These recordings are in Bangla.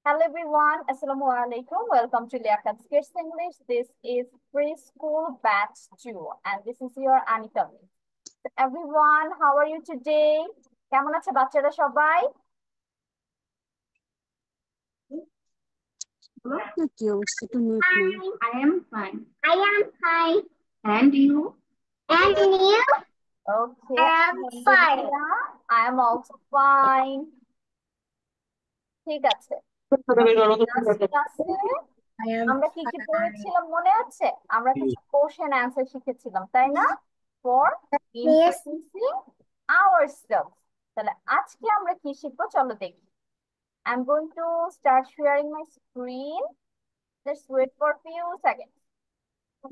Hello everyone, Assalamu alaikum. Welcome to Liaquat's Kids English. This is preschool batch 2 and this is your Anika. So everyone, how are you today? কেমন আছে বাচ্চারা সবাই? I am fine. I am fine. And you? And you? Okay. I am fine. I am also fine. ঠিক আছে। আমরা কি কি পড়েছিলাম মনে আছে? আমরা কিছু কোশ্চেন অ্যানসার শিখেছিলাম তাই না? For introducing ourselves. তাহলে আজকে আমরা কি শিখবো চলো দেখি। I'm going to start sharing my screen. Just wait for a few seconds.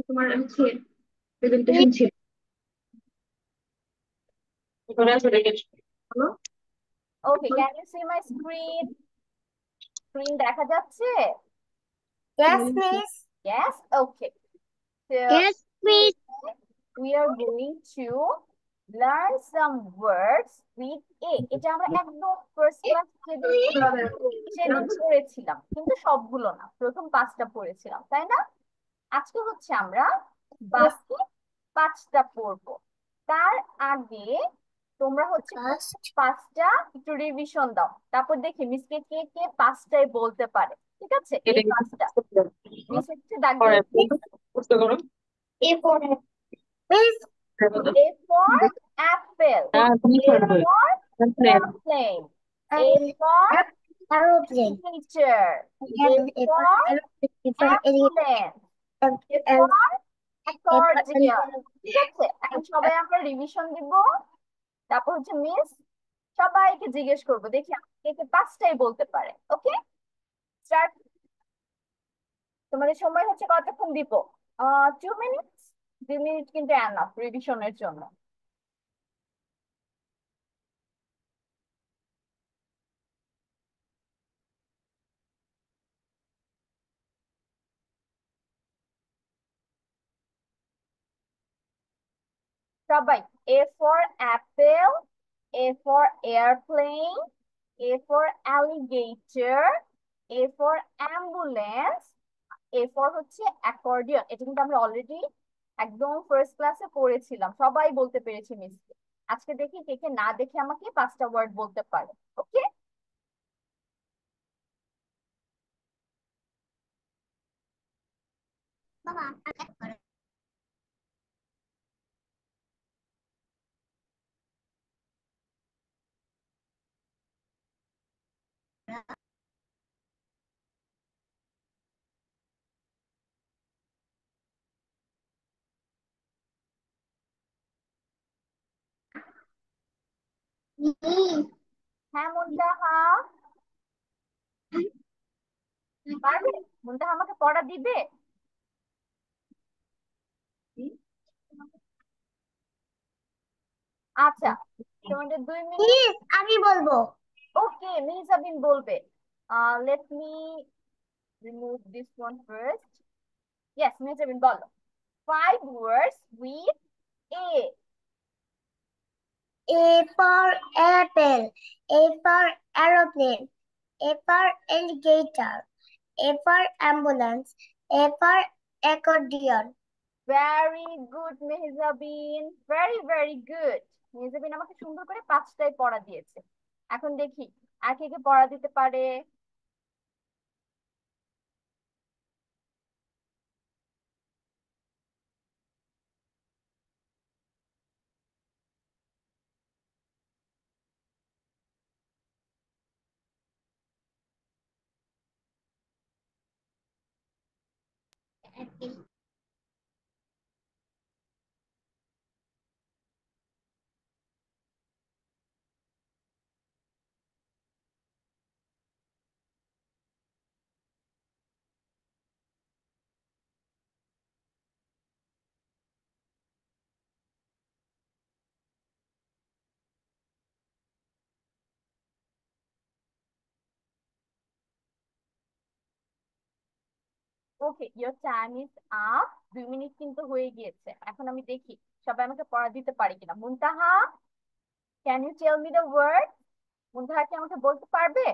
তোমার প্রেজেন্টেশন ছিল। Okay, can you see my screen? Screen দেখা যাচ্ছে? Yes, miss. Yes, okay. So Yes, miss. we are going to learn some words with A. এটা আমরা একদম ফার্স্ট ক্লাস যেদিন পড়েছিলাম কিন্তু সবগুলো না, প্রথম 5টা পড়েছিলাম তাই না? আজকে হচ্ছে আমরা বাকি 5টা পড়বো। তার আগে তোমরা হচ্ছে 5টা একটু রিভিশন দাও, তারপর দেখি মিসকে কে কে 5টাই বলতে পারে। ঠিক আছে, এই 5টা মিস হচ্ছে দাগ দিয়ে A for miss. A for apple, A for airplane, A for Aeroplane. teacher, A for ambulance, A for accordion. ঠিক আছে, এখন সবাই আমরা রিভিশন দিব, তারপর হচ্ছে মিস সবাইকে জিজ্ঞেস করবো, দেখি কে কে 5টাই বলতে পারে। ওকে, স্টার্ট। তোমাদের সময় হচ্ছে কতক্ষণ দিব? 2 মিনিটস। 2 মিনিট কিন্তু এনাফ রিভিশনের জন্য। সবাই A for apple, A for airplane, A for alligator, A for ambulance, A for হচ্ছে অ্যাকর্ডিয়ন। এটা কিন্তু আমরা অলরেডি একদম ফার্স্ট ক্লাসে পড়েছিলাম, সবাই বলতে পেরেছি মিসকে। আজকে দেখি কে কে না দেখে আমাকে 5টা ওয়ার্ড বলতে পারে। ওকে, হ্যাঁ মুনতাহা পারবে? মুনতাহা আমাকে পড়া দিবে? আচ্ছা, তোমাদের 2 মিনিট। আমি বলবো। ওকে, মিজাবিন বলবে। Let me remove this one first. Yes, Mizabin বলো। 5 words with A. A for apple. A for aeroplane. A for alligator. A for ambulance. A for accordion. Very good, Mehjabin, very very good. Mehjabin আমাকে সুন্দর করে 5টাই পড়া দিয়েছে। এখন দেখি আর কে কে পড়া দিতে পারে। Okay, your time is up. 2 minute কিন্তু হয়ে গিয়েছে। এখন আমি দেখি সবাই আমাকে পড়া দিতে পারি কিনা। Muntaha, can you tell me the word? Muntaha কি আমাকে বলতে পারবে?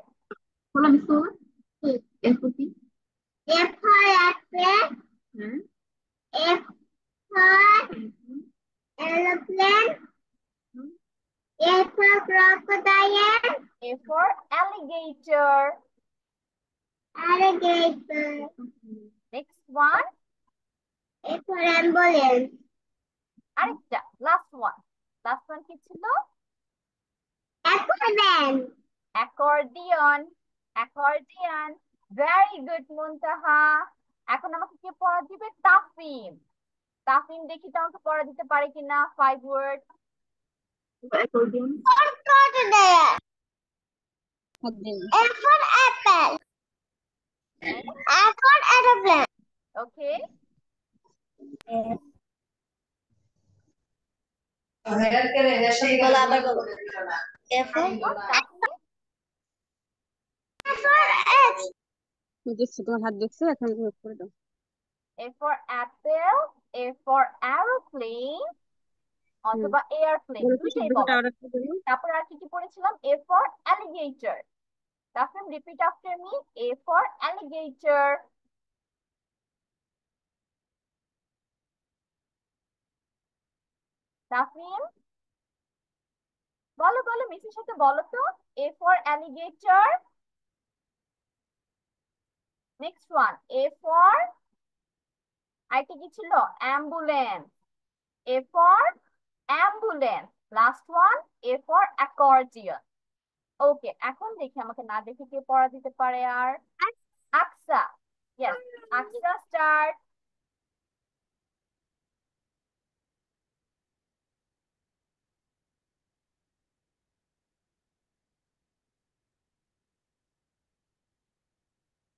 for alligator. Alligator. Next one. A for ambulance. আরেকটা লাস্ট ওয়ান কি ছিল? Accordion. Accordion. Accordion. Very good Muntaha. এখন আমাকে কে পড়া দিবে? তাফিম। তাফিম দেখি তো আমাকে পড়া দিতে পারে কিনা 5 word. Accordion. A for apple. A for aeroplane. Okay. A for Tafim. X. দেখছো তোমার হাত দেখছো এখন করে দাও। A for apple, A for aeroplane অথবা এয়ারপ্লেন, বলো তো দুইটাই শব্দটা বলা। আর একটা বলো। তারপর আর কি কি পড়েছিলাম? A for alligator. Tafim repeat after me. A for alligator. Tafim বলো বলো, মিসের সাথে বলো তো। A for alligator. Next one A for আইটি কি ছিল? Ambulance. A for ambulance. Last one A for accordion. Okay, এখন দেখি আমাকে না দেখে কে পড়া দিতে পারে আর। Aqsa. Yes, Aqsa start.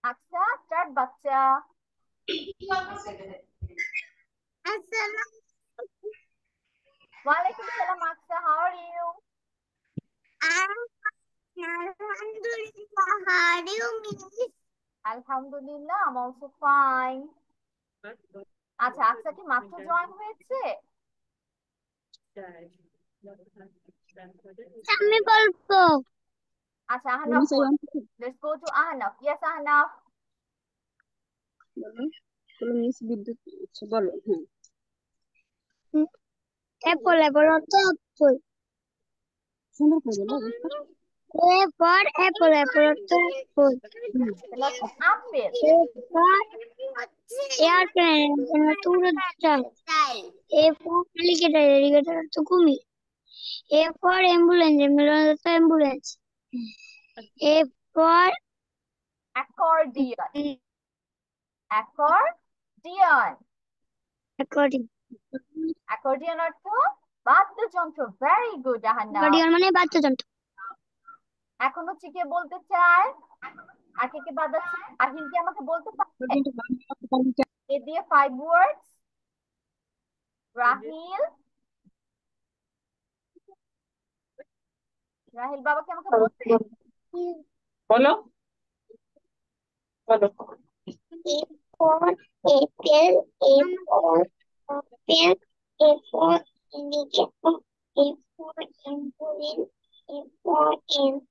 Aqsa start বাচ্চা। ওয়ালাইকুম সালাম Aqsa, how are you? Alhamdulillah. How do you mean? আলহামদুলিল্লাহ, আই এম অলসো ফাইন। আচ্ছা, আকসা কি মাত্র জয়েন হয়েছে? আমি বলবো। আচ্ছা, বলো আহনাফ চাই বল। অন্তত let's go two Ahnaf. Yes Ahnaf. বলো। বলো মিস বিদ্যুৎ, আচ্ছা বলো। হ্যাঁ Apple, apple, apple. সুন্দর করে বলো অবস্থা। A for apple, apple, apple. তাহলে হচ্ছে apple. A for airplane, airplane. A for alligator, alligator to kumi. A for ambulance, ambulance to ambulance. A for accordion. Accordion. accordion. Accordion অর্থ বাদ্যযন্ত্র। Very good Ahnaf. Accordion মানে বাদ্যযন্ত্র। এখন হচ্ছে কে বলতে চায়? আর কে কে বাজাচ্ছে? আহিল কি আমাকে বলতে পারবে? এ দিয়ে 5 ওয়ার্ডস। রাহিল। রাহিল বাবা কি আমাকে বলবে? বলো বলো। A for apple, A for pen, A for indicator, A for ambulance, A for ant.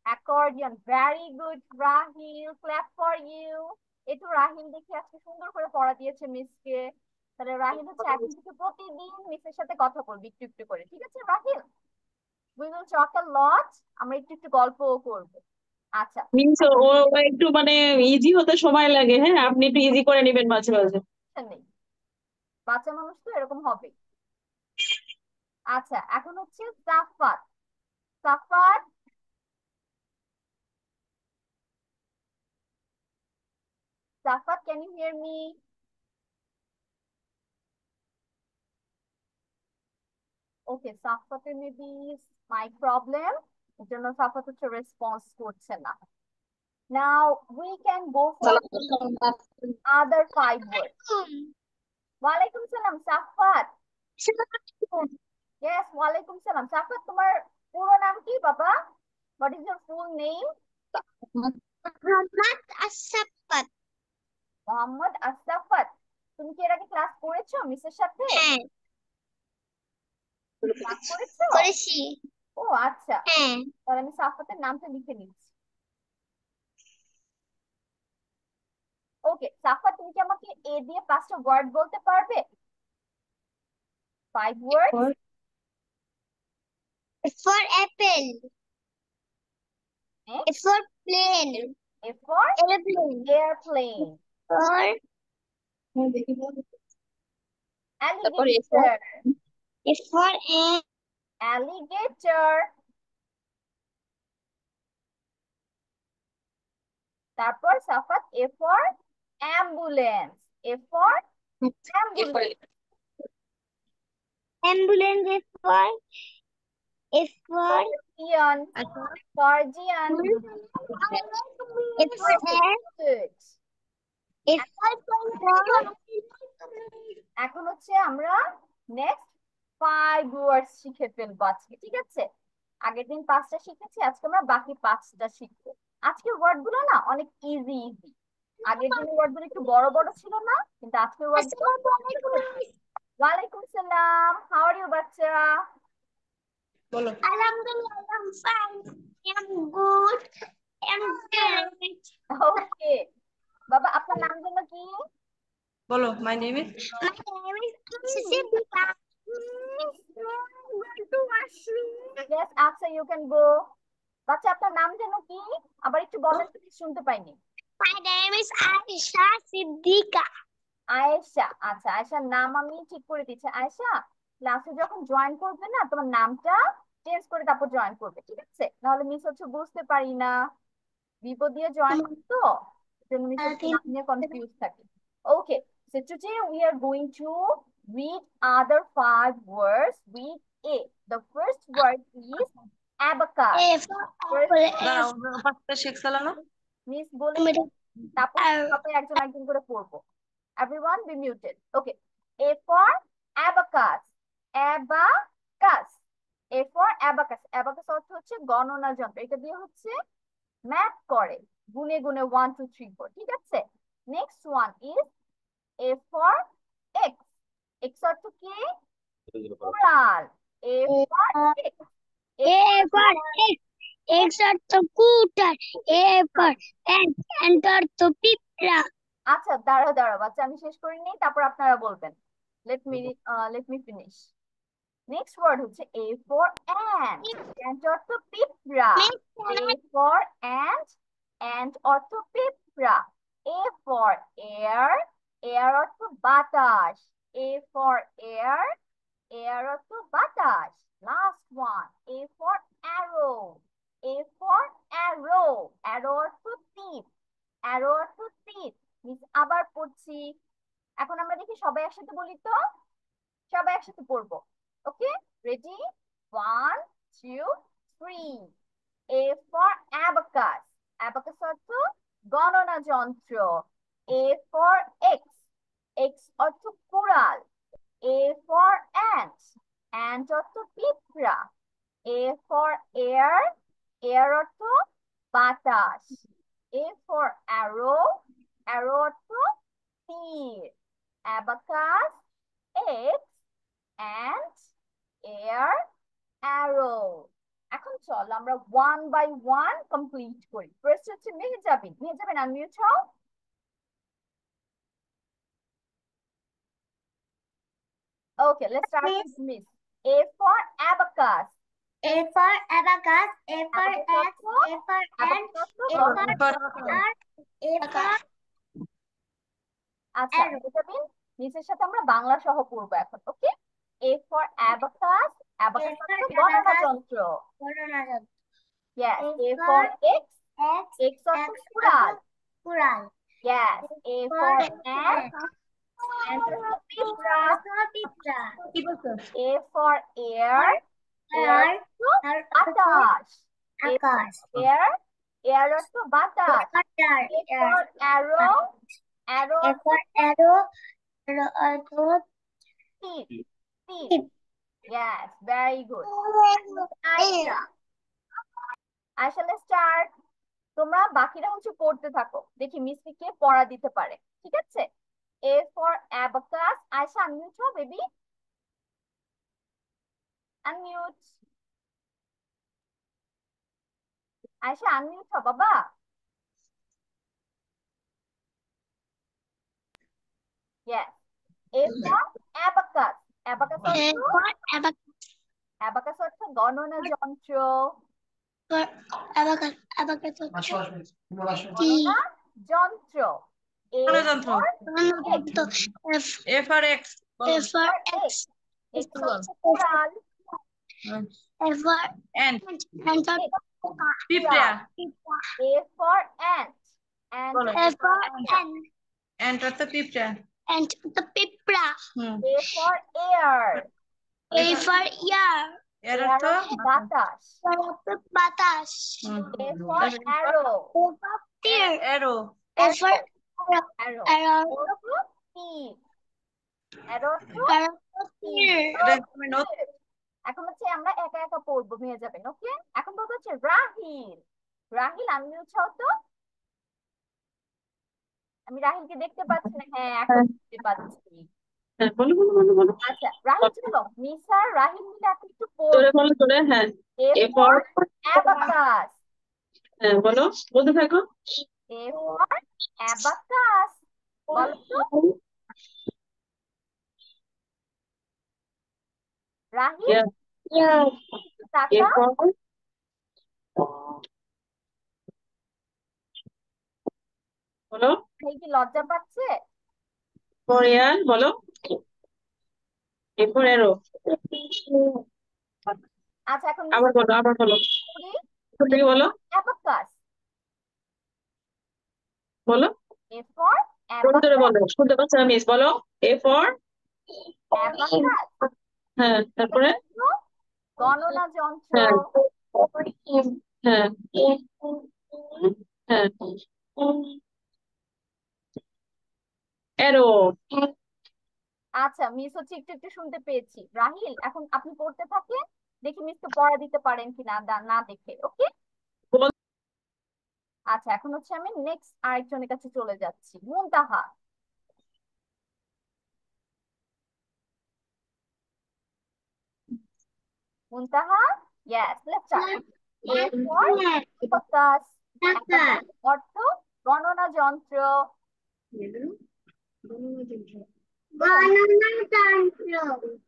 Accordion. Very good Rahil, clap for you. এই তো রাহিল দেখি আজকে সুন্দর করে পড়া দিয়েছে মিসকে। তাহলে রাহিল হচ্ছে এখন থেকে প্রতিদিন মিসের সাথে কথা বলবি একটু একটু করে, ঠিক আছে রাহিল? উই উইল টক আ লট। আমরা একটু একটু গল্পও করব। আচ্ছা। মিনস ও ও একটু মানে ইজি হতে সময় লাগে, হ্যাঁ আপনি একটু ইজি করে নেবেন মাঝে মাঝে। সমস্যা নেই, বাচ্চা মানুষ তো এরকম হবে। আচ্ছা, এখন হচ্ছে Safat. Safat. Safat, can you hear me? Okay, সাফাতের মেবি মাইক প্রবলেম, এর জন্য সাফাত হচ্ছে রেসপন্স করছে না। Now we can go for other 5 words. ওয়ালাইকুম সালাম সাফাত। ইয়েস, ওয়ালাইকুম সালাম সাফাত। তোমার পুরো নাম কি বাবা? What is your full name? Muhammad Asafat. Muhammad Asafat. তুমি কি এর আগে ক্লাস করেছো মিসের সাথে? হ্যাঁ, ক্লাস করেছো? করেছি। ও আচ্ছা, হ্যাঁ, তাহলে আমি সাফাতের নামটা লিখে নিচ্ছি। ওকে সাফাত, তুমি কি আমাকে এ দিয়ে 5টা ওয়ার্ড বলতে পারবে? 5 ওয়ার্ডস। for apple. Next, for plane. A for Airplane. airplane. For তারপরে এরপর Alligator. for Alligator. তারপর সাফাত A for ambulance. A for ambulance. এরপরে ambulance. For Guardian. Guardian. for air. Good. For এখন হচ্ছে আমরা নেক্সট 5 ওয়ার্ডস শিখে ফেলবো আজকে, ঠিক আছে? আগের দিন 5টা শিখেছি, আজকে আমরা বাকি 5টা শিখবো। আজকের ওয়ার্ড গুলো না অনেক ইজি। আগের দিনের ওয়ার্ড গুলো একটু বড় বড় ছিল না, কিন্তু আজকের ওয়ার্ড গুলো। ওয়ালাইকুম সালাম, হাউ আর ইউ বাচ্চা? বলো। Alhamdulillah, I'm fine. I'm good. I'm great. ওকে বাবা, আপনার নাম যেন কি? বলো, my name is My name is Siddhika. Yes, আচ্ছা, ইউ ক্যান গো। বাচ্চা আপনার নাম যেন কি? আবার একটু বলেন, শুনতে পাইনি। My name is Aisha Siddhika. Ayesha. আচ্ছা, আয়েশার নাম আমি ঠিক করে দিচ্ছি। আয়েশা, ক্লাসে যখন জয়েন করবে না, তোমার নামটা চেঞ্জ করে তারপর জয়েন করবে, ঠিক আছে? নাহলে মিস হচ্ছে বুঝতে পারি না, বিপদ দিয়ে জয়েন করতো, জন্য মিস হচ্ছে নাম নিয়ে কনফিউজ থাকে। ওকে, so today we are going to read other 5 words with A. The first word is abacus. A for apple. পাঁচটা শেখ সালানো। মিস বলে তারপর সবাই একজন একজন করে পড়বো। Everyone be muted. Okay. A for abacus. Abacus. A for abacus. Abacus অর্থ হচ্ছে গণনা যন্ত্র। এটা দিয়ে হচ্ছে ম্যাথ করে, গুনে গুনে 1 2 3 4, ঠিক আছে? Next one is A for X. X অর্থ কি? Plural. A for X. A for X. X for scooter. A for ant or to pipra. আচ্ছা, দাঁড়াও দাঁড়াও বাচ্চা, আমি শেষ করিনি, তারপর আপনারা বলবেন। let me finish. Next word হচ্ছে A for ant. ant অর্থ পিঁপড়া। A for ant. ant অর্থ পিঁপড়া। A for air. air অর্থ বাতাস। A for air. air অর্থ বাতাস। Last one, A for arrow. A for arrow. arrow অর্থ তীর। arrow অর্থ তীর। মিস আবার পড়ছি, এখন আমরা দেখি সবাই একসাথে বলি তো, সবাই একসাথে পড়বো। ওকে, ready? 1 2 3। A for abacus. abacus অর্থ গণনা যন্ত্র। A for X. X অর্থ কুড়াল। A for ant. ant অর্থ পিঁপড়া। A for air. air অর্থ বাতাস। A for arrow. arrow অর্থ তীর। abacus, X, and air, arrow. এখন চল আমরা 1 by 1 কমপ্লিট করি। ফার্স্ট হচ্ছে মেহজাবিন। মেহজাবিন আনমিউট হও। Okay, let's start with miss. A for abacus. A for abacus. A for Abacus X. A for ant. abacus A অর্থ for গণনা। R. A for আচ্ছা, arrow. মেহজাবিন নিচের সাথে আমরা বাংলা সহ পড়বো এখন, ওকে? A for abacus. abacus A for অর্থ গণনা abacus. যন্ত্র। Gordon. Yes. A A for X. X. X অর্থ X কুড়াল। Kural. Yes. A for ant. ant অর্থ পিঁপড়া। Pizza. A for air. air অর্থ বাতাস। A for Akash. air. air অর্থ বাতাস। A Air. for arrow. arrow A অর্থ for arrow. Arrow. তীর। তীর। Yes, very good. Ayesha. Ayesha, let's start. তোমরা বাকিরা হচ্ছে পড়তে থাকো, দেখি মিসকে কে পড়া দিতে পারে, ঠিক আছে? A for abacus. Ayesha unmute হও বেবি, আনমিউট। আয়শা আনমিউট হও বাবা। Yes. A for abacus. abacus A অর্থ for abacus. abacus অর্থ গণনা যন্ত্র। for abacus. Abacus হচ্ছে T. গণনা যন্ত্র। A গণযন্ত্র। for গণযন্ত্র F. A for X. বলো। F for X. X হচ্ছে কুড়াল। F for Ant. ant. পিঁপড়া। A for ant. Ant বলো। F for ant. Ant অর্থ পিঁপড়া। Ant the পিঁপড়া. A for air. A for ear. এর Air অর্থ হচ্ছে বাতাস। বাতাস. A for arrow. A for তীর. Arrow. A for Arrow. arrow. তীর। Arrow to তীর. এটা তুমি নোট এখন হচ্ছে আমরা একা একা পড়বো, হয়ে যাবেন। ওকে, এখন বলতে হচ্ছে রাহিল। রাহিল আমি উৎসাহ তো, আমি রাহিলকে দেখতে পাচ্ছি না। হ্যাঁ, এখন দেখতে পাচ্ছি। হ্যাঁ, বলো বলো বলো বলো। আচ্ছা রাহিল, চলো মিসা রাহিল মিলে এখন একটু জোরে পড়বো। বলো, জোরে। হ্যাঁ, A A for for. abacus. হ্যাঁ, বলো, বলতে থাকো। A for abacus. বলো তো রাহিল, Yeah. এ টাকা। ফর। বলো। এই কি লজ্জা পাচ্ছে? ফর এয়ার, বলো। A for arrow. আচ্ছা এখন আবার বলো, আবার বলো। করি। শুরু থেকে বলো, abacus. বলো। A for জোরে জোরে abacus. বলো, শুনতে পাচ্ছি না মিস। বলো, এ ফর। abacus হ্যাঁ, তারপরে। গণনা যন্ত্র। হ্যাঁ হ্যাঁ হ্যাঁ। অ্যারো। আচ্ছা মিস হচ্ছে একটু একটু শুনতে পেয়েছি। রাহিল এখন আপনি পড়তে থাকেন, দেখি মিসকে পড়া দিতে পারেন কিনা না দেখে। ওকে, আচ্ছা এখন হচ্ছে আমি নেক্সট আরেকজনের কাছে চলে যাচ্ছি। মুনতাহা। মুনতাহা, yes, let's start. A for abacus. Abacus অর্থ গণনা যন্ত্র।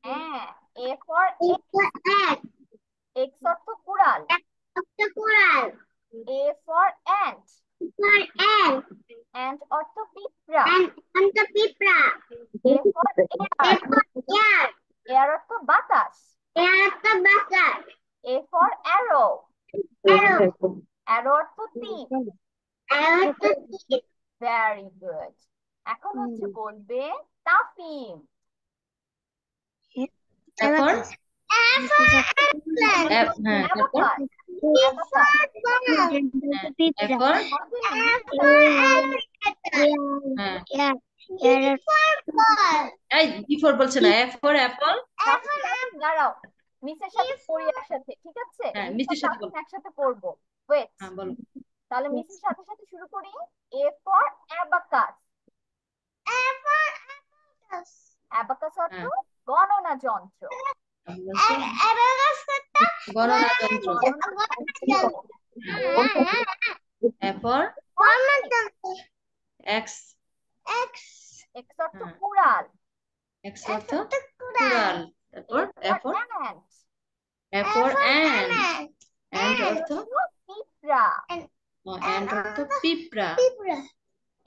হ্যাঁ, A for X. X অর্থ কুড়াল। A for ant. Ant অর্থ পিঁপড়া। A for air. Air অর্থ বাতাস। A for arrow. Arrow অর্থ তীর। Very good. এখন হচ্ছে বলবে তাফিম। এখন হ্যাঁ Abacus. এখন পিঁপড়া. হ্যাঁ এই বিফোর বলছে না এ ফর অ্যাপল দাঁড়াও, মিসের সাথে পড়ি একসাথে, ঠিক আছে? হ্যাঁ মিস মিসের আর সাথে তাফিম বলো একসাথে পড়বো। ওয়েট, হ্যাঁ বলো তাহলে মিসের সাথে সাথে শুরু করি। A for abacus. Abacus অর্থ হ্যাঁ গণনা যন্ত্র। গণনা যন্ত্র এরপর এক্স X অর্থ হ্যাঁ কুড়াল। এক্স অর্থ কুড়াল তারপর A for ant. এরপর অ্যান্ড অর্থ পিঁপড়া। অ্যান্ড অর্থ পিঁপড়া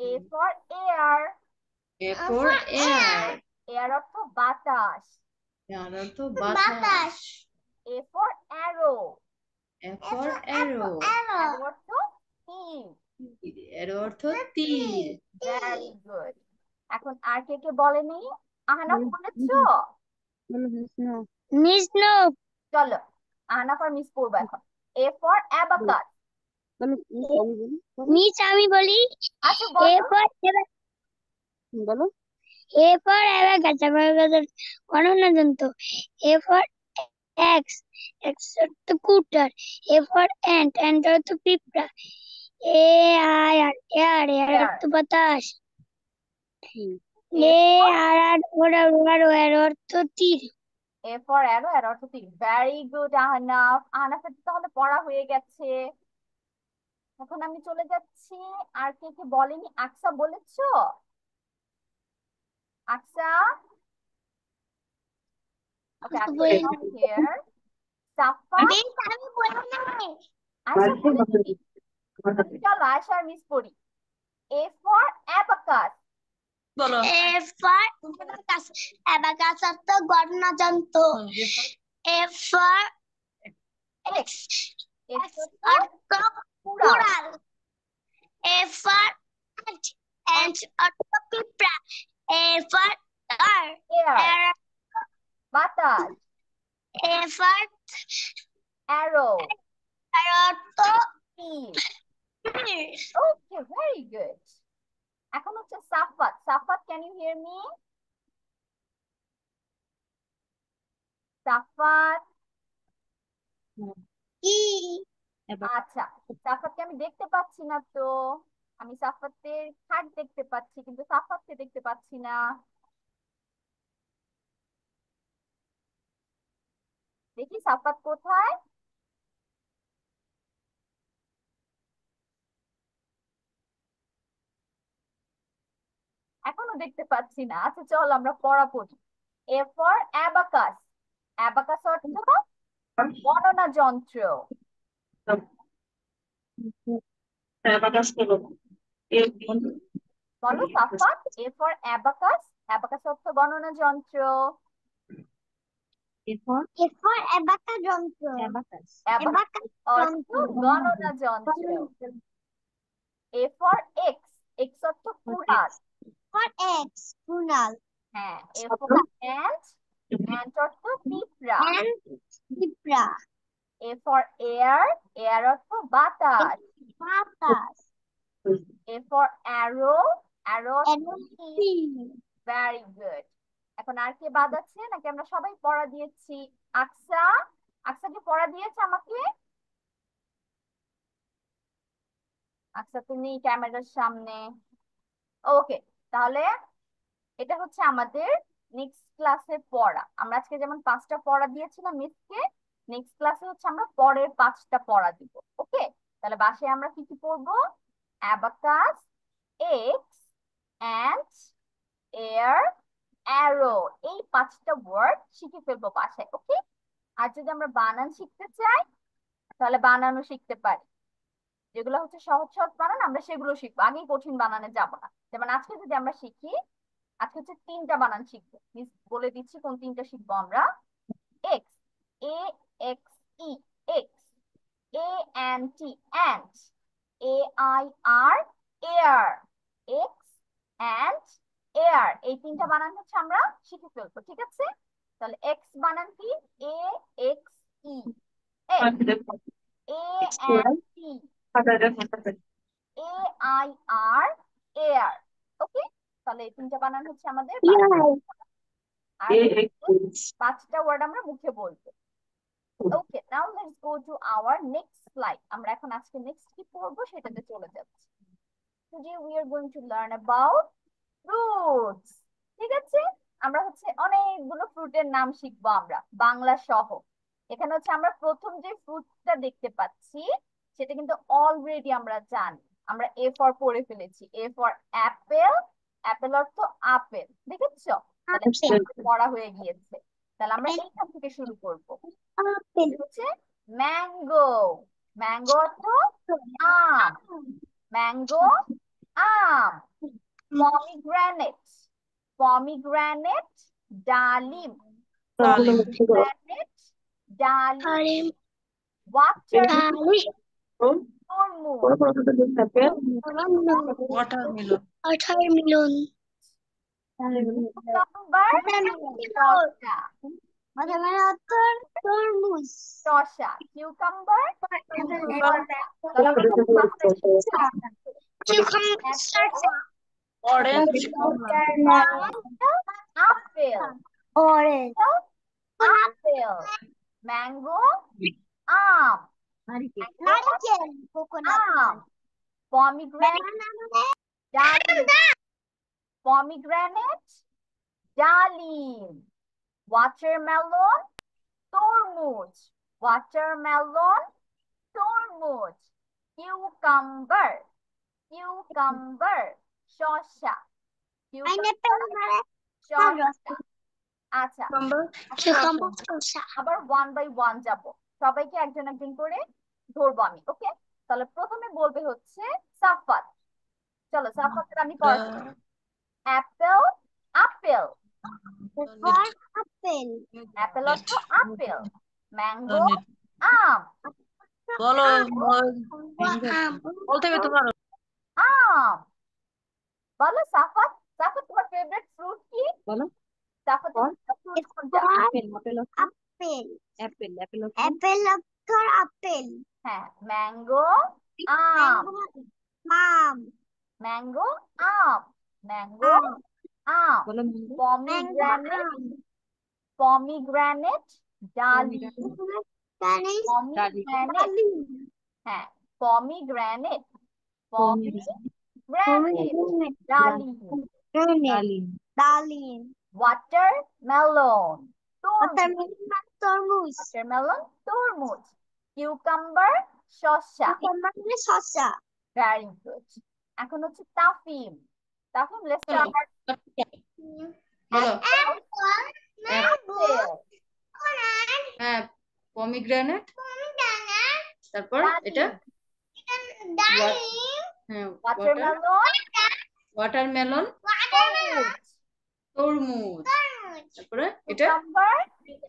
A for air. এরপর এয়ার Air অর্থ বাতাস। এয়ার অর্থ বাতাস A for arrow. এরপর অ্যারো Arrow অর্থ তীর। এর অর্থ তীর ভেরি গুড। এখন আর কে কে বলেনি? আহনাফ বলেছো? Miss no. চলো আহনাফ আর মিস পড়বো এখন। A for abacus. মিস আমি বলি. আচ্ছা A বলো। for বলো। A for abacus. Abacus গণনা যন্ত্র. A for X. X অর্থ cutter. A for ant. Ant অর্থ পিঁপড়া. Air অর্থ বাতাস. Air অর্থ তীর. A for arrow, arrow অর্থ তীর। Very good Ahnaf. আহনাফের তো তাহলে পড়া হয়ে গেছে। এখন আমি চলে যাচ্ছি। আর কে কে বলেনি? আকসা বলেছো? আকসা? Okay, Aksa is not here. সাফা? আমি বলি নাই. আয়শা পড়েছি। চলো আয়শা আর মিস পড়ি। A for abacus. বলো A for abacus. Abacus অর্থ গণনা যন্ত্র। A for X. X অর্থ কুড়াল। কুড়াল। A for ant. Ant অর্থ পিঁপড়া। A for air. Air. Air বাতাস। A for Arrow. অর্থ তীর। তীর। Okay, very good. এখন হচ্ছে সাফাত। সাফাত, can you hear me? সাফাত। কি? আচ্ছা, সাফাতকে আমি দেখতে পাচ্ছি না তো। আমি সাফাতের খাট দেখতে পাচ্ছি কিন্তু সাফাতকে দেখতে পাচ্ছি না। দেখি সাফাত কোথায়? এখনো দেখতে পাচ্ছি না। আচ্ছা চল আমরা পড়া পড়ি। A for abacus. Abacus অর্থ গণনা যন্ত্র। অ্যাবাকাস বলো। বলো সাফাত। A for abacus. Abacus অর্থ গণনা যন্ত্র। A for abacus যন্ত্র। Abacus অর্থ গণনা যন্ত্র। A for X. X অর্থ কুড়াল। For X কুড়াল। হ্যাঁ। A for ant. Ant অর্থ পিঁপড়া। And পিঁপড়া। A for air. Air অর্থ বাতাস। বাতাস। A for arrow. Arrow অর্থ তীর। তীর। Very good. এখন আর কে বাদ আছে নাকি আমরা সবাই পড়া দিয়েছি? আকসা। আকসা কি পড়া দিয়েছে আমাকে? আকসা তুমি ক্যামেরার সামনে। ওকে, তাহলে এটা হচ্ছে আমাদের নেক্সট ক্লাসের পড়া। আমরা আজকে যেমন 5টা পড়া দিয়েছিলাম মিসকে, নেক্সট ক্লাসে হচ্ছে আমরা পরের 5টা পড়া দিব। ওকে, তাহলে বাসায় আমরা কি কি পড়বো? Abacus, x, ant, air, arrow, এই 5টা ওয়ার্ড শিখে ফেলবো বাসায়। ওকে, আর যদি আমরা বানান শিখতে চাই তাহলে বানানও শিখতে পারি। যেগুলো হচ্ছে সহজ সহজ বানান আমরা সেগুলো শিখবো, আগে কঠিন বানানে যাব না। যেমন আজকে যদি আমরা শিখি, আজকে হচ্ছে 3টা বানান শিখবো। মিস বলে দিচ্ছি কোন 3টা শিখবো আমরা। Axe, A X E, axe. A N T, ant. A I R, air. Axe and air, এই 3টা বানান হচ্ছে আমরা শিখে ফেলবো। ঠিক আছে, তাহলে এক্স বানান কি? A X E, axe. A N T, A I R, air. Okay, তাহলে এই 3টা বানান হচ্ছে আমাদের আর 5টা ওয়ার্ড আমরা মুখে বলবো। Okay, now let's go to our next slide. আমরা এখন আজকে নেক্সট কি পড়বো সেটাতে চলে যাচ্ছি। Today we are going to learn about fruits. ঠিক আছে, আমরা হচ্ছে অনেকগুলো ফ্রুটের নাম শিখবো আমরা বাংলা সহ। এখানে হচ্ছে আমরা প্রথম যে ফ্রুটটা দেখতে পাচ্ছি সেটা কিন্তু অলরেডি আমরা জানি। আমরা এ ফর পড়ে ফেলেছি। A for Apple. অ্যাপেল অর্থ আপেল, দেখেছো? তাহলে পড়া হয়ে গিয়েছে। তাহলে আমরা এইখান থেকে শুরু করবো। হচ্ছে ম্যাঙ্গো। ম্যাঙ্গো অর্থ আম। ম্যাঙ্গো, আম। পমিগ্রেনেট। পমিগ্রেনেট, ডালিম। পমিগ্রেনেট, ডালিম। ওয়াটারমেলন, তরমুজ। ওয়াটারমেলন। তরমুজ। শসা, cucumber, orange, apple, orange. Apple, mango, আম, নারকেল। কোকোনাট। আম, পমিগ্রেনেট, ডালিম। পমিগ্রেনেট, ডালিম। ওয়াটারমেলন, তরমুজ। ওয়াটারমেলন, তরমুজ। কিউকাম্বার, কিউকাম্বার, শসা। পাইনাপেল মানে শসা। আচ্ছা, কিউকাম্বার শসা। আবার 1 বাই 1 যাব। সবাইকে একজন একজন করে ধরবো আমি, ওকে? তাহলে প্রথমে বলবে হচ্ছে সাফাত। চলো সাফাতের আমি পড়াচ্ছি। Apple, apple. আপেল, অ্যাপেল অর্থ আপেল। ম্যাঙ্গো, আম। বলো আম, বলতে হবে তোমার। আম। বলো সাফাত, সাফাত তোমার ফেভারিট ফ্রুট কি? বলো সাফাতের ফ্রুট কোনটা? Apple apple apple, Apple Apple Apple অর্থ আপেল, হ্যাঁ, ম্যাঙ্গো, আম। আম, ম্যাঙ্গো, আম। ম্যাঙ্গো, আম, আম। বলো পমিগ্রানেট, পমিগ্রানেট, ডালিম। পমিগ্রানেট, হ্যাঁ, পমিগ্রানেট, পমিগ্রানেট, ডালিম। ডালিম, ওয়াটারমেলন, তরমুজ, ওয়াটারমেলন, তরমুজ। কিউকাম্বার, শসা। শসা, ভেরি গুড। এখন হচ্ছে তাফিম। তাফিম, লেটস বলো স্টার্ট। বলো অ্যাপেল, হ্যাঁ পমিগ্রেনেট, তারপর এটা হ্যাঁ ওয়াটারমেলন, ওয়াটারমেলন, তরমুজ। তরমুজ, তারপরে এটা কিউকাম্বার,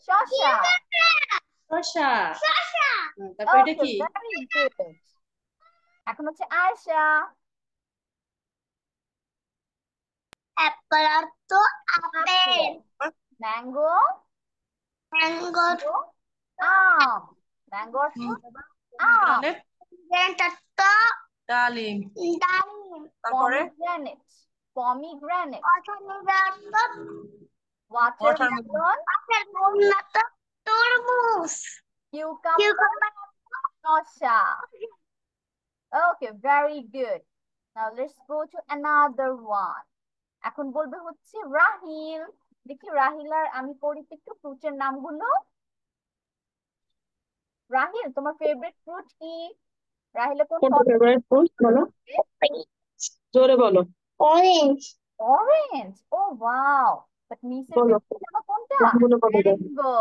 শসা। শসা, তারপর এটা ওকে, কি? Very good. এখন হচ্ছে আয়েশা। অ্যাপল অর্থ আপেল, ম্যাঙ্গো, ম্যাঙ্গো আম। ম্যাঙ্গো অর্থ আম। অর্থ ডালিম ডালিম, তারপরে পমিগ্রানেট, পমিগ্রানেট। ওয়াটারমেলন ওয়াটারমেলন, তরমুজ, কিউকাম্বার, শসা। Okay, very good. Now let's go to another one. এখন বলবে হচ্ছে রাহিল। দেখি রাহিল আর আমি পড়ি তো একটু ফ্রুটের নামগুলো। রাহিল, তোমার ফেভারিট ফ্রুট কি? রাহিলে কোন কোনটা ফেভারিট ফ্রুট বলো, জোরে বলো। Orange, orange. Oh wow, but মিসের বলো ফেভারিট জানো কোনটা? নামগুলো বলো দাও। ম্যাঙ্গো।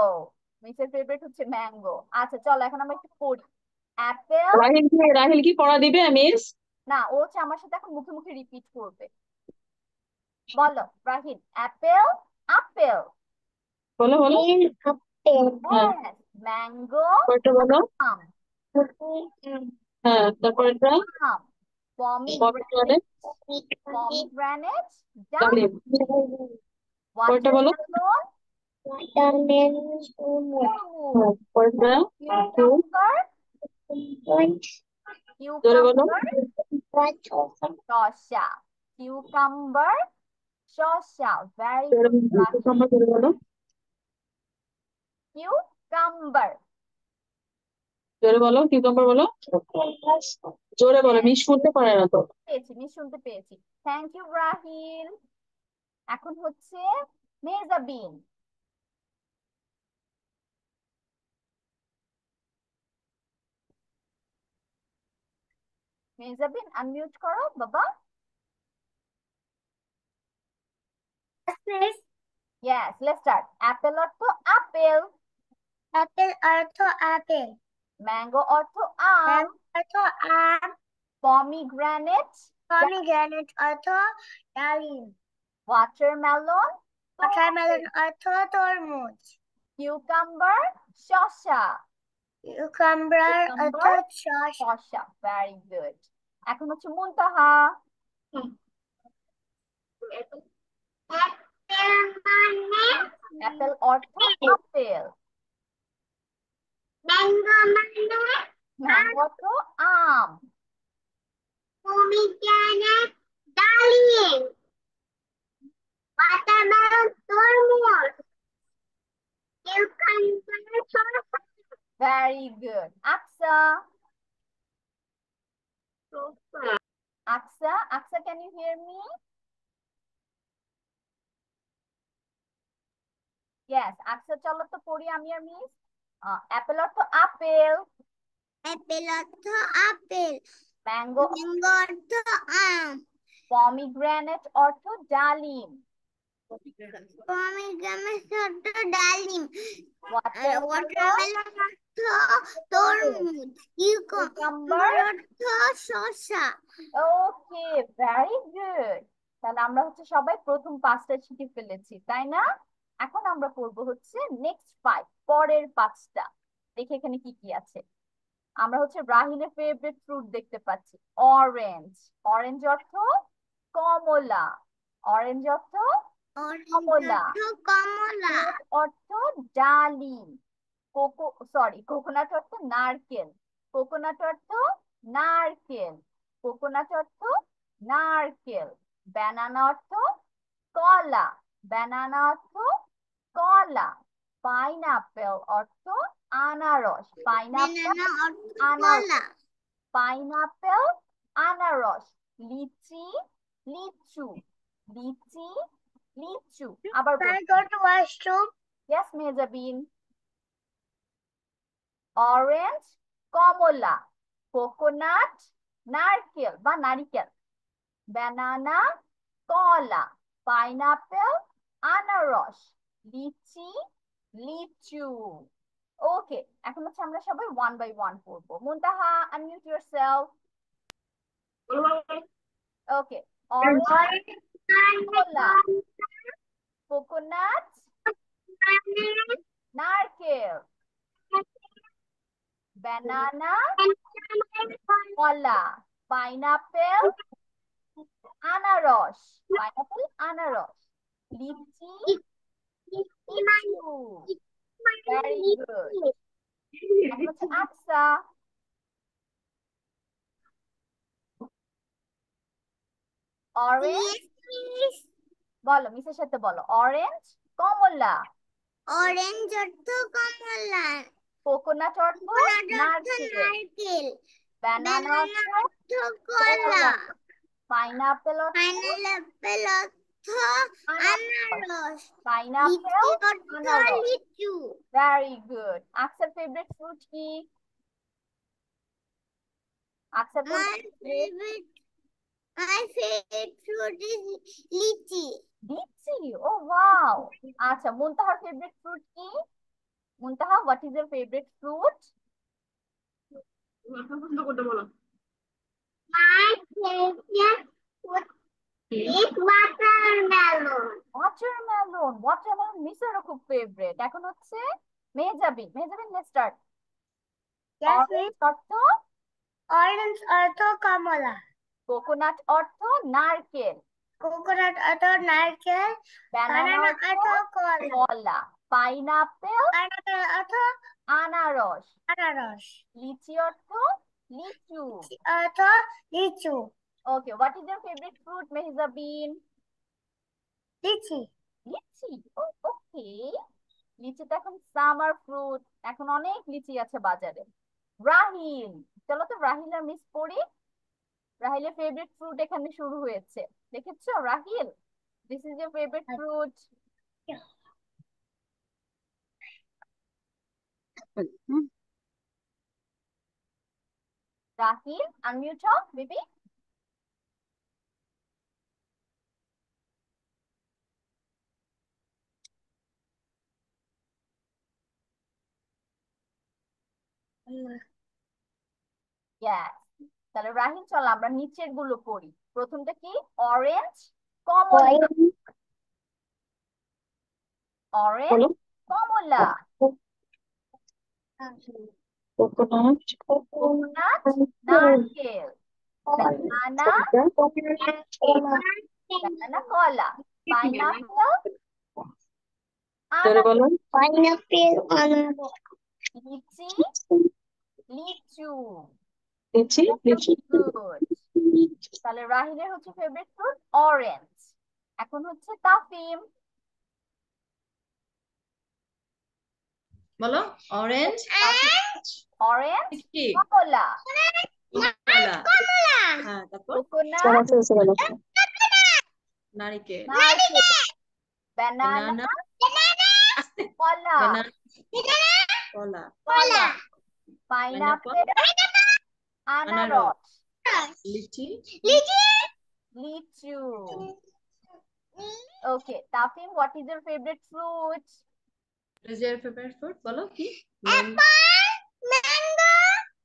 মিসের ফেভারিট হচ্ছে ম্যাঙ্গো। আচ্ছা চলো এখন আমরা একটু পড়ি। অ্যাপেল, রাহিল কি পড়া দিবে মিস? না ও হচ্ছে আমার সাথে এখন মুখে মুখে রিপিট করবে। বলো রাহিল, অ্যাপেল, আপেল। বলো বলো আপেল, হ্যাঁ, Yes, ম্যাঙ্গো, কয়টা বলো? আম। হ্যাঁ, তারপর এটা আম, পমিগ্রানেট, পমিগ্রেনেট, পমিগ্রানেট, ডালিম। কয়টা বলো? ওয়াটারমেলন, হ্যাঁ, তরমুজ, কয়টা? কিউকাম্বার, জোরে বলো। কিউকাম্বার, শসা। কিউকাম্বার, শসা। Very good Rahil. জোরে বলো। কিউকাম্বার। জোরে বলো, কিউকাম্বার বলো। জোরে বলো, মিস শুনতে পারে না তো। পেয়েছি, মিস শুনতে পেয়েছি। Thank you Rahil. এখন হচ্ছে মেজাবিন। মেজাবিন আনমিউট করো বাবা। Yes, let's start. অ্যাপেল অর্থ আপেল। আপেল অর্থ আপেল, ম্যাঙ্গো অর্থ আম। অর্থ আম, পমিগ্রানেট, পমিগ্রেনেট অর্থ ডালিম, ওয়াটারমেলন, ওয়াটারমেলন অর্থ তরমুজ, কিউকাম্বার, শসা। কিউকাম্বার অর্থ কিউকাম্বার, শসা, শসা। Very good. এখন হচ্ছে মুনতাহা। অ্যাপেল অর্থ আপেল। ম্যাঙ্গো অর্থ আম। পমিগ্রেনেট ডালিম, ওয়াটারমেলন তরমুজ, কিউকাম্বার শসা, very good. Aqsa, Aqsa, Aqsa, can you hear me? Yes, Aqsa চলো তো পড়ি আমি আর মিস। অ্যাপেল অর্থ আপেল। অ্যাপেল অর্থ আপেল, ম্যাঙ্গো, ম্যাঙ্গো অর্থ আম, পমিগ্রানেট অর্থ ডালিম। পমিগ্রেনেট অর্থ ডালিম, ওয়াটারমেলন ওয়াটারমেলন অর্থ তরমুজ, কিউকাম্বার অর্থ শসা। ওকে, ভেরি গুড। তাহলে আমরা হচ্ছে সবাই প্রথম 5টা শিখে ফেলেছি, তাই না? এখন আমরা পড়বো হচ্ছে নেক্সট 5, পরের 5টা। দেখি এখানে কি কি আছে। আমরা হচ্ছে রাহিলের ফেভারিট ফ্রুট দেখতে পাচ্ছি, অরেঞ্জ। অরেঞ্জ অর্থ কমলা। অরেঞ্জ অর্থ অরেঞ্জ কমলা। অর্থ কমলা। ফ্রুট অর্থ ডালিম। কোকোনাট অর্থ নারকেল। কোকোনাট অর্থ নারকেল। কোকোনাট অর্থ নারকেল। ব্যানানা অর্থ কলা। ব্যানানা অর্থ কলা। পাইনাপেল অর্থ আনারস। পাইনাপেল ব্যানানা অর্থ আনারস। কলা। পাইনাপেল আনারস। লিচি লিচু। লিচি লিচু। আবার Can I go to washroom? Yes Mehjabin. Orange কমলা। কোকোনাট নারকেল বা নারিকেল। ব্যানানা কলা। পাইনাপেল আনারস। লিচি লিচু। ওকে, এখন হচ্ছে আমরা সবাই 1 by 1 পড়বো। মুনতাহা, আনমিউট ইয়োরসেলফ। ওকে, অরেঞ্জ কমলা। কোকোনাট নারকেল। ব্যানানা কলা। পাইনাপেল আনারস। পাইনাপেল আনারস। লিচি লিচু। Very good. এখন হচ্ছে আকসা। অরেঞ্জ, বলো মিসের সাথে বলো। অরেঞ্জ কমলা। অরেঞ্জ অর্থ কমলা। কোকোনাট অর্থ কোকোনাট অর্থ নারকেল। নারকেল। ব্যানানা ব্যানানা অর্থ অর্থ কলা। পাইনাপেল অর্থ পাইনাপেল অর্থ আনারস। পাইনাপেল লিচি অর্থ আনারস। লিচু। Very good. আকসার ফেভারিট ফ্রুট কি? আকসার কোন My favorite fruit is lychee. Lychee. Oh wow. আচ্ছা, মুনতাহার ফেভারিট ফ্রুট কি? Muntaha, what is your favourite fruit? My favorite fruit is watermelon. Watermelon. Watermelon মিসেরও খুব ফেভারিট। এখন হচ্ছে Mehjabin. Mehjabin, let's start. Orange অর্থ Orange অর্থ কমলা। কোকোনাট অর্থ নারকেল। কোকোনাট অর্থ নারকেল। ব্যানানা বানানা অর্থ অর্থ কলা। কলা। পাইনাপেল পাইনাপেল অর্থ আনারস। আনারস। লিচি অর্থ লিচু। অর্থ লিচু। Okay, what is your favourite fruit Mehjabin? Lychee. Lychee. Okay, lychee তো এখন সামার ফ্রুট। এখন অনেক লিচি আছে বাজারে। রাহিল, চলো তো রাহিল আর মিস পড়ি। রাহিলের ফেভারিট ফ্রুট এখানে শুরু হয়েছে, দেখেছো Rahil? This is your favourite fruit. Rahil, unmute হও বেবি। ইয়েস। তাহলে রাহিল, চলো আমরা নিচের গুলো পড়ি। প্রথমটা কি? অরেঞ্জ কমলা। অরেঞ্জ বলো। কমলা। কোকোনাট কোকোনাট নারকেল। ব্যানানা ব্যানানা কলা। পাইনাপেল জোরে বলো। আনারস। পাইনাপেল আনারস। লিচি লিচু। লিচি লিচি। গুড। তাহলে রাহিলের হচ্ছে ফেভারিট ফ্রুট অরেঞ্জ। এখন হচ্ছে তাফিম। বলো। অরেঞ্জ অরেঞ্জ কি? কমলা। কলা। হ্যাঁ, তারপর কোকোনাট বলো। নারিকেল। নারকেল। ব্যানানা ব্যানানা কলা। ব্যানানা কলা। কলা। পাইনাপল পাইনাপেল আনারস। লিচি লিচু। Okay, Tafim, what is your favorite fruit? Is your favorite fruit? বলো কি? mango,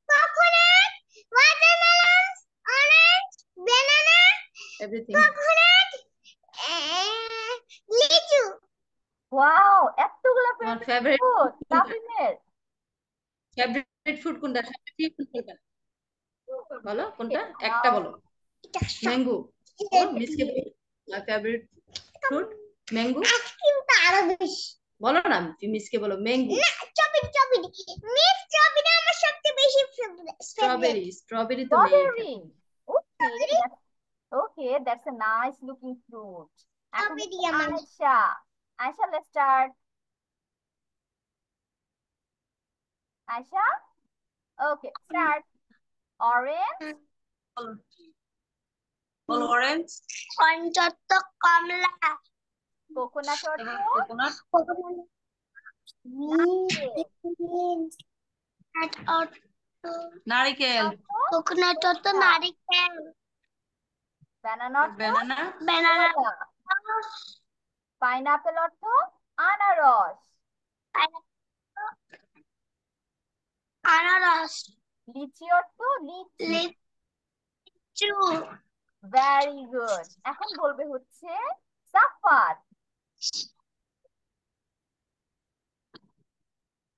coconut, watermelon, orange, banana, Everything. coconut, লিচু। Wow, এতগুলা তোমার favorite favorite fruit fruit তাফিমের। কোনটা? সবচেয়ে প্রিয় fruit কোনটা? বলো কোনটা? Okay, একটা now বলো। ম্যাঙ্গো। বলো মিসকে বলো। My favorite fruit mango. আইসক্রিমটা আরো বেশি। বলো না মিসকে বলো ম্যাঙ্গো। না, স্ট্রবেরি। মিস স্ট্রবেরি আমার সবচেয়ে বেশি ফেভারিট। স্ট্রবেরি তো মেয়ে এটা। strawberry. Okay, that's a nice looking fruit. এখন স্ট্রবেরি হচ্ছে আমার। Ayesha. Ayesha, let's start. Ayesha, okay, start. Orange, বলো বলো অরেঞ্জ পঞ্চত্ব কমলা। coconut or কোকোনাট নারিকেল কোকোনাট তো নারিকেল। banana or banana banana, pineapple অর্থ আনারস, আনারস, লিচি অর্থ লিচি। লিচু, ভেরি গুড। এখন বলবে হচ্ছে সাফাত।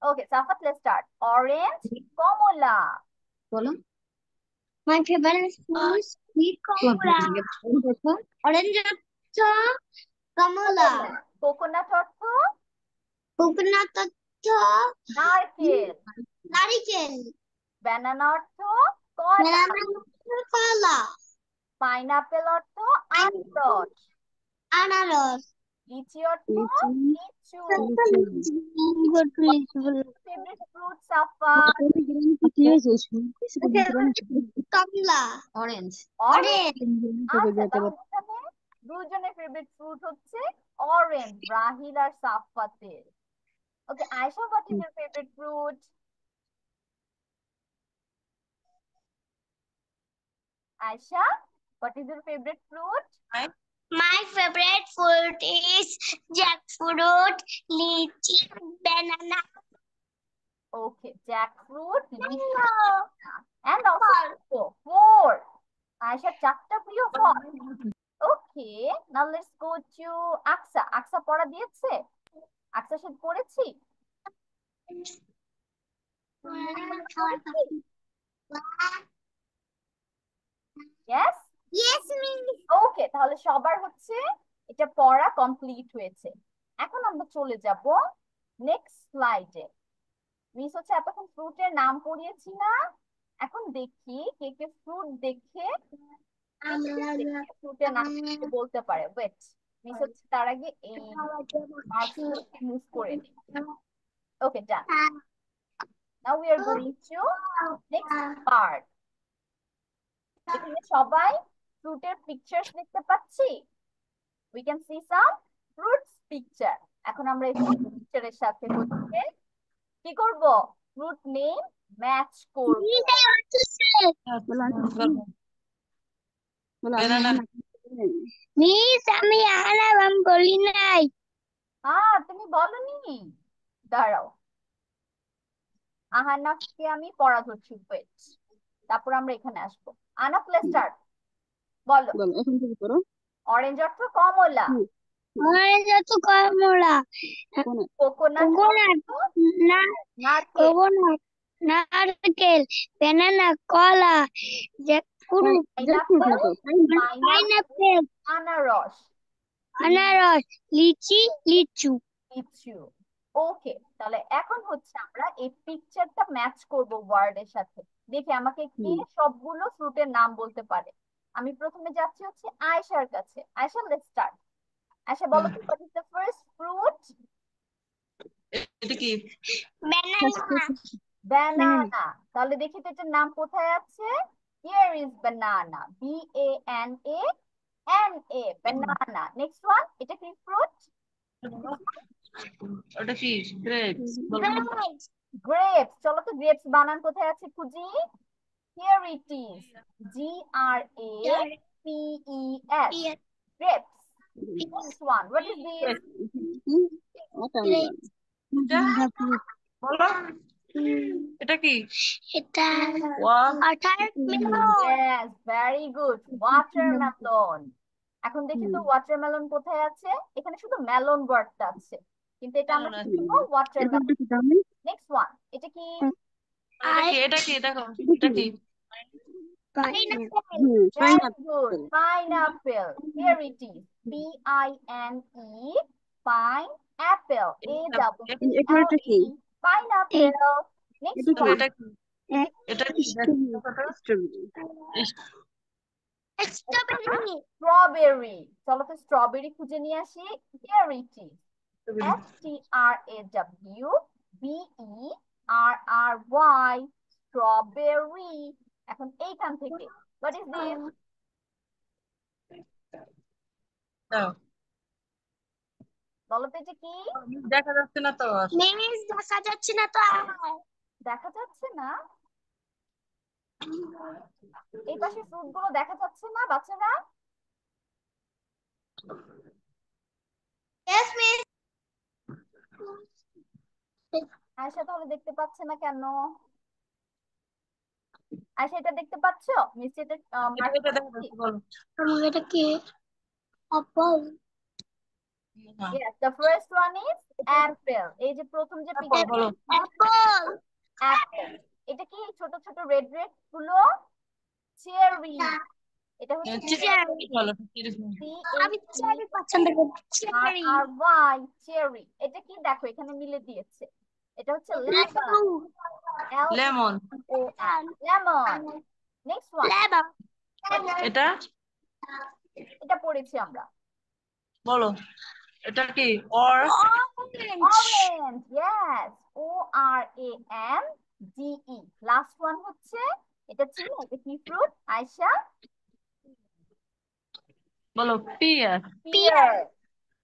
ওকে সাফাত, লেটস স্টার্ট। অরেঞ্জ, কমলা। বলো। My favorite fruit is sweet Kamala. Orange অর্থ কমলা, কোকোনাট অর্থ কোকোনাট অর্থ নারকেল, নারিকেল, ব্যানানা অর্থ কলা, ব্যানানা অর্থ কলা, পাইনাপেল অর্থ আনারস, আনারস, লিচি অর্থ লিচু। Favourite fruit Safat? কমলা, অরেঞ্জ। অরেঞ্জ। আচ্ছা, তাহলে এখানে দুজনের ফেভারিট ফ্রুট হচ্ছে অরেঞ্জ, রাহিল আর সাফাতের। Okay Ayesha, what is your favorite fruit? Ayesha, what is your favorite fruit? My favorite fruit is jackfruit, lychee, banana, Okay, jackfruit, lychee, mango. and also four. Ayesha চারটা প্রিয় ফল। Okay, now let's go to আকসা। আকসা পড়া দিয়েছে? আকসা সাথে পড়েছি? Yes? Yes, miss. ওকে, তাহলে সবার হচ্ছে এটা পড়া কমপ্লিট হয়েছে। এখন আমরা চলে যাব নেক্সট স্লাইডে। মিস হচ্ছে এতক্ষণ ফ্রুটের নাম পড়িয়েছি না? এখন দেখি কে কে ফ্রুট দেখে ফ্রুটের নাম বলতে পারে। ওয়েট, মিস হচ্ছে তার আগে এই মার্কসগুলো ইউজ করে নিই। Okay, done. Now we are going to next part. এখানে সবাই ফ্রুটের পিকচার্স দেখতে পাচ্ছি। We can see some fruits picture. এখন আমরা এই fruit পিকচারের সাথে হচ্ছে কি করব? ফ্রুট নেম ম্যাচ করব। ব্যানানা মিস আমি আনাম বলি নাই। তুমি বলনি? দাঁড়াও, আহানাফকে আমি পড়া ধরছি। ওয়েট, তারপর আমরা এখানে আসবো। আনাফ, লেটস স্টার্ট। বলো। এখন থেকে করো। অরেঞ্জ অর্থ কমলা, অরেঞ্জ অর্থ কমলা, কোকোনাট নারকেল, কোকোনাট, নারকেল, ব্যানানা, কলা, জ্যাকফ্রুট, পাইনাপেল, আনারস, আনারস, লিচি, লিচু। লিচু। ওকে, তাহলে এখন হচ্ছে আমরা এই পিকচারটা ম্যাচ করব ওয়ার্ডের সাথে। দেখি আমাকে কে সবগুলো ফ্রুটের নাম বলতে পারে। আমি প্রথমে যাচ্ছি হচ্ছে আয়েশার কাছে। Ayesha, let's start. আয়েশা বলো তো, what is the first fruit? এটা কি ব্যানানা, ব্যানানা। তাহলে দেখি তো এটার নাম কোথায় আছে। Here is banana, BANANA, banana. Next one, এটা কি ফ্রুট? ওটা কি গ্রেপস গ্রেপস। চলো তো গ্রেপস বানান কোথায় আছে খুঁজি। Here it is, GRAPES, grapes. Next one. What is this? Grape. বলো এটা কি? এটা Wow. watermelon. Yes, very good. Watermelon. এখন দেখি তো ওয়াটারমেলন কোথায় আছে? এখানে শুধু মেলন ওয়ার্ডটা আছে, কিন্তু এটা আমরা মেলন কি বলবো? ওয়াটারমেলন। নেক্সট ওয়ান, এটা কি? এটা কি দেখো এটা কি? Pineapple. Very good. Pineapple. Here it is. P-I-N-E. Pineapple. A-W-P-L-E. Pineapple. Next one. এটা কি? এটা কি? Strawberry. Strawberry. চলো তো স্ট্রবেরি খুঁজে নিয়ে আসি। Here it is. S-T-R-A-W-B-E-R-R-Y. Strawberry. এখন এইখান থেকে what is this? দাও বলো তো এটা কি? দেখা যাচ্ছে না তো। Miss দেখা যাচ্ছে না তো। দেখা যাচ্ছে না? এই পাশে ফ্রুট গুলো দেখা যাচ্ছে না বাচ্চারা? Yes, miss. আয়শা তাহলে দেখতে পাচ্ছে না কেন? আয়শা এটা দেখতে পাচ্ছো? মিস এটা mark এটা দেখা করেছি? যাচ্ছে বলো। আমার এটা কি? Apple. Yes, the first one is apple. এই যে প্রথম যে পিকচার বলো Apple. apple. এটা কি ছোট ছোট রেড রেড গুলো? চেরি। এটা হচ্ছে বলো আমি চেরি পছন্দ করি। চেরি। C-H-E-R-R-Y, cherry. এটা কি দেখো এখানে মিলে দিয়েছে। এটা হচ্ছে lemon. Lemon. L-E-M-O-N, lemon. Next one, lemon. এটা এটা পড়েছি আমরা। বলো এটা কি? Or Orange, yes, O-R-A-N-D-E. Last one হচ্ছে এটা চিনি, এটা কি ফ্রুট আয়শা? বলো pear. Pear.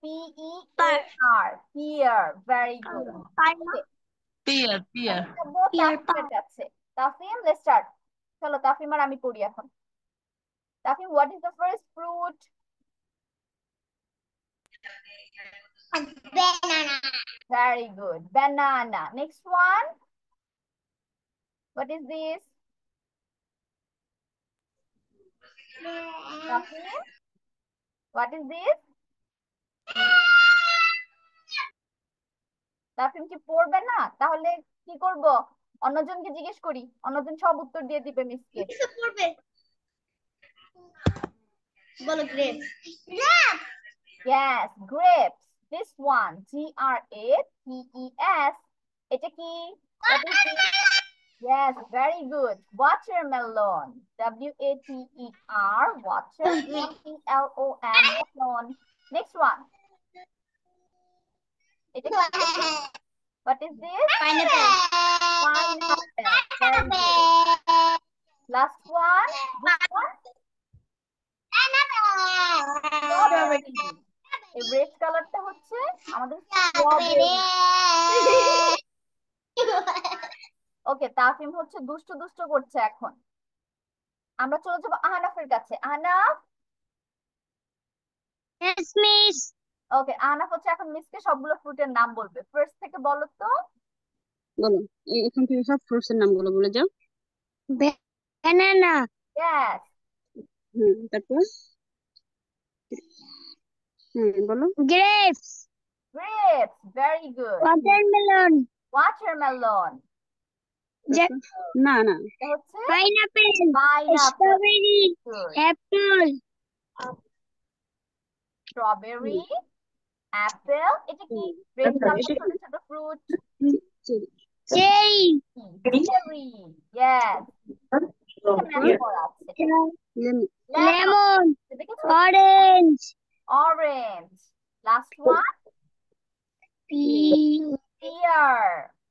P-E-A-R, pear. Very good. Okay, pear pear যাবো তাফিমের কাছে। তাফিম, let's start. চলো তাফিম আর আমি পড়ি এখন। তাফিম, what is the first fruit? Banana. Very good. Banana. Next one. What is this? Tafiq? What is this? তাফিম কি পড়বে না? তাহলে কি করব? অন্যজনকে জিজ্ঞেস করি, অন্যজন সব উত্তর দিয়ে দিবে মিসকে। কিছু পড়বে। বলো grapes. Grapes. Yes, grapes. This one, G-R-A-P-E-S. এটা কি? What is this? Yes, very good. Watermelon. W-A-T-E-R. Water. M-E-L-O-N. Melon. Next one. এটা কি? What is this? Pineapple. Pineapple. Very good. Last one. This one. Strawberry. এই রেড কালারটা হচ্ছে আমাদের স্ট্রবেরি। ওকে, তাফিম হচ্ছে দুষ্ট দুষ্ট করছে এখন। আমরা চলে যাবো আহনাফের কাছে। আহনাফ। Yes, miss. ওকে, আহনাফ হচ্ছে এখন মিসকে সবগুলো ফ্রুটের নাম বলবে। ফার্স্ট থেকে বলো তো। বলো এখান থেকে সব ফ্রুটস এর নামগুলো বলে যাও। Banana. Yes. তারপর বলো। Grapes. Grapes. Very good. Watermelon. Watermelon. না না এটা হচ্ছে Pineapple. pineapple. Strawberry. Good. Apple. Strawberry, apple. এটা কি? রেড কালার ছোট ছোট fruit. Cherry. Cherry. Yes. Match করা আছে। Lemon. দেখেছো? Orange. Orange. Last one. Pear. Pear.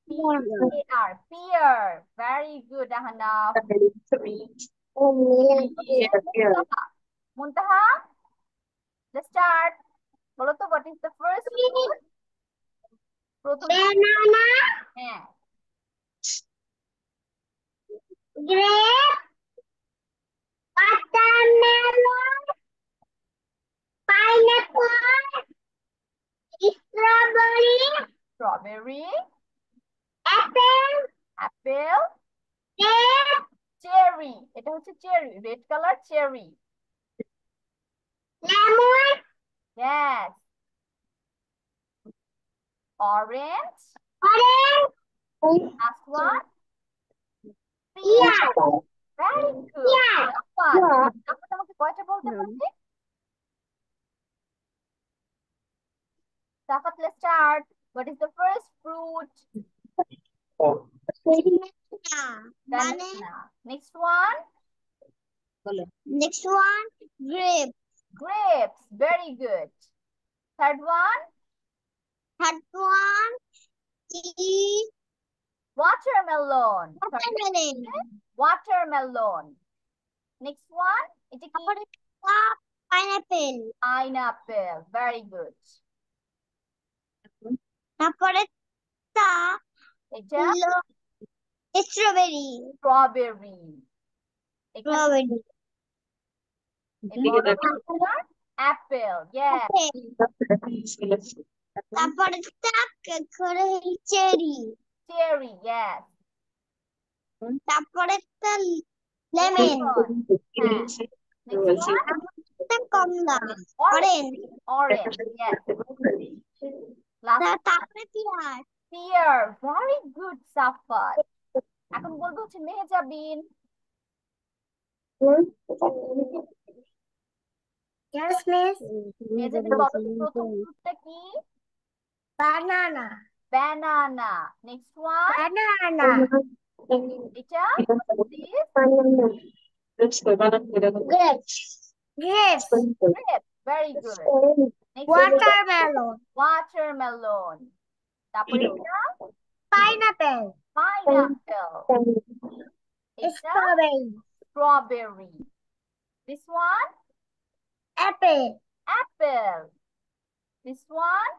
P-E-A-R. Pear. Very good, Ahnaf. Muntaha. Muntaha. Let's start. বলো তো, what is the first fruit? প্রথম Banana. হ্যাঁ। Grape. Watermelon. Pineapple. Strawberry. Apple. Cherry. এটা হচ্ছে cherry, red colour cherry. Yes. Orange. Last one. Pear. Very good. Saffat. Saffat আমাকে কয়টা বলতে পারবে? Saffat, let's start. What is the first fruit? Banana. Next one. Next one, grape. Grapes. Very good. Third one. Third one, tea. Watermelon. Watermelon. Watermelon. Next one. এটা কি? Pineapple. Pineapple. Very good. তারপরে তা এটা strawberry. strawberry. এখানে Strawberry. এটা হলো apple. Yes. তারপরে তা করে cherry. Cherry. Yes. তারপরে তা lemon. হ্যাঁ। Next one. তা কমলা. Orange. Orange. Yes. Last one. তারপরে pair. Pear. Very good, Saffat. এখন বলবো হচ্ছে মেহজাবিন। Yes, miss. মেহজাবিন বলো তো প্রথম ফ্রুটটা কি? Banana. Banana. Next one. Banana. এটা this Grapes. Grapes. grape. Very good. Next Watermelon. watermelon. তারপরে এটা Pineapple. pineapple. এটা Strawberry. strawberry. This one Apple. apple. This one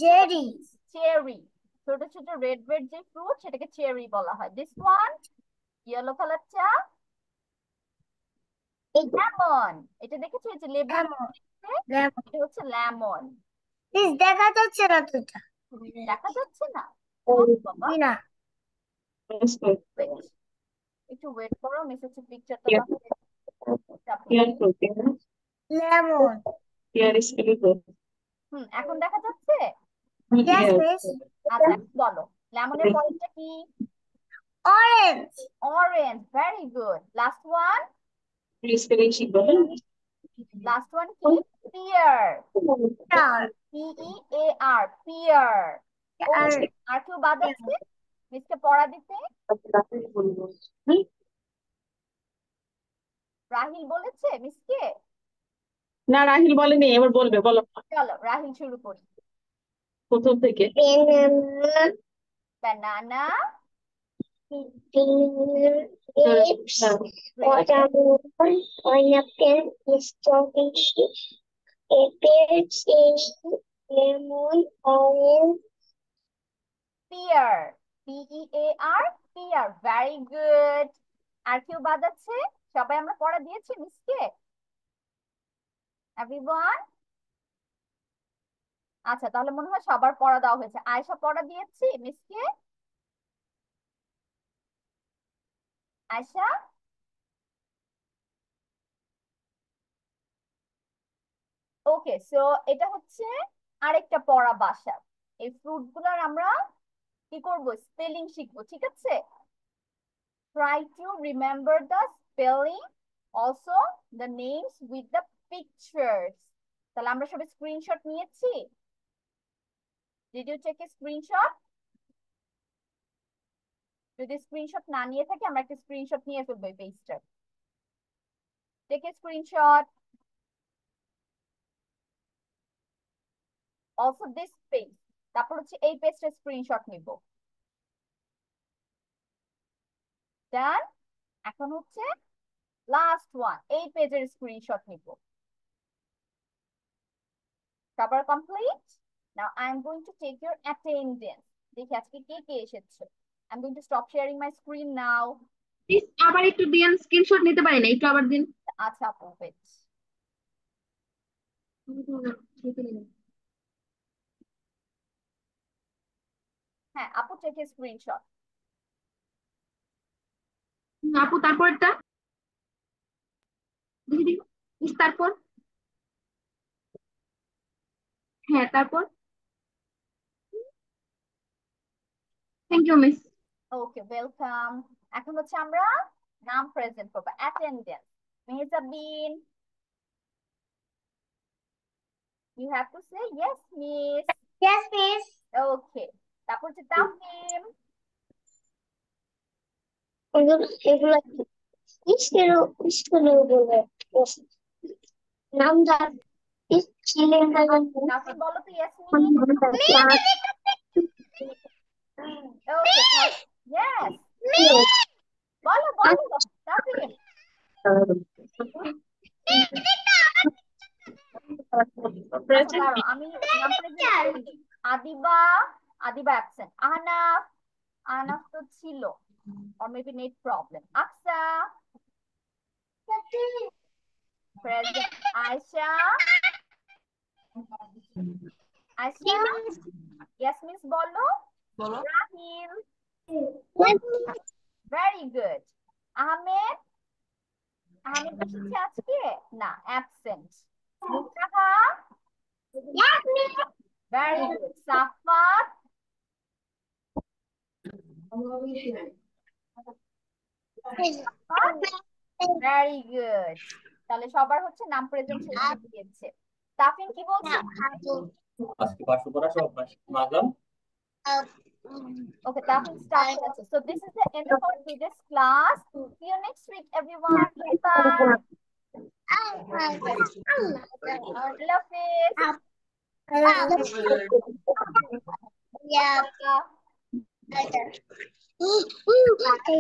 Cherry. cherry. ছোট ছোট রেড রেড যে ফ্রুট সেটাকে চেরি বলা হয়। This one ইয়েলো কালারটা লেমন। এটা দেখেছো এই যে লেবু এটা হচ্ছে লেমন। This দেখা যাচ্ছে না তো এটা। দেখা যাচ্ছে না বাবা? না। Wait. একটু ওয়েট করো, মিস হচ্ছে পিকচারটা লেমন। এখন দেখা যাচ্ছে? Yes, miss. আচ্ছা বলো লেমনের পরেরটা কি? Orange. Orange. Very good. Last one. Last one কি? Pear. P-E-A-R. Pear. আর কেউ বাদ আছে মিসকে পড়া দিতে? রাহিল বলেছে মিসকে? না, রাহিল বলেনি, এবার বলবে, বলো চলো রাহিল শুরু করি। প্রথম থেকে। Banana. Grapes. Watermelon. Pineapple. Strawberry. Apple. Lemon. Orange. Pear. P-E-A-R. Pear. Very good. আর কেউ বাদ আছে? সবাই আমরা পড়া দিয়েছি মিসকে? Everyone? আচ্ছা তাহলে মনে হয় সবার পড়া দেওয়া হয়েছে। আয়েশা পড়া দিয়েছি মিসকে? আয়েশা? ওকে, সো এটা হচ্ছে আরেকটা পড়া বাসা। এই ফ্রুট গুলার আমরা কি করব? স্পেলিং শিখবো, ঠিক আছে? Try to remember the spelling, also the names with the pictures. তাহলে আমরা সবাই স্ক্রিনশট নিয়েছি? Did you take a screenshot? যদি স্ক্রিনশট না নিয়ে থাকি আমরা একটা স্ক্রিনশট নিয়ে ফেলবো এই পেজটা। Take a screenshot. Also this page. তারপর হচ্ছে এই পেজটা স্ক্রিনশট নিব। Done? এখন হচ্ছে লাস্ট ওয়ান, এই পেজের স্ক্রিনশট নিব। সবার complete? Now I am going to take your attendance. দেখি আজকে কে কে এসেছে। I'm going to stop sharing my screen now. Please আবার একটু দিন, স্ক্রিনশট নিতে পারি না, একটু আবার দিন। আচ্ছা আপু ওয়েট। হ্যাঁ আপু টেক এ স্ক্রিনশট। আপু তারপরটা দেখি দেখি মিস তারপর হ্যাঁ তারপর thank you miss okay welcome. এখন হচ্ছে আমরা নাম প্রেজেন্ট করবো। Attendance, Mehjabin, you have to say yes miss. Yes, miss. Okay, তারপর হচ্ছে তাফিম, এগুলো স্কুলে বলে নামদার ছিলেন তাফিম বলো তো yes miss. ওকে yes বলো বলো তাফিম। আচ্ছা দাঁড়াও আমি নাম প্রেজেন্ট করিনি। আদিবা, আদিবা অ্যাবসেন্ট। আহনাফ, আহনাফ তো ছিল or maybe net problem. Aksa present. Ayesha, Ayesha yes miss বলো। বলো রাহিল ভেরি গুড। আহমেদ, আহমেদ এসেছে আজকে না absent. Mustaha very good. Safat very good. তাহলে সবার হচ্ছে নাম প্রেজেন্ট শেষ হয়ে গিয়েছে। তাফিন কি বলছে? আজকে পাঁচশো করা সব মাগলাম। Okay, Taffin start classes. So this is the end of our today's class. See you next week, everyone. Bye. Love Yeah. Bye. Yeah.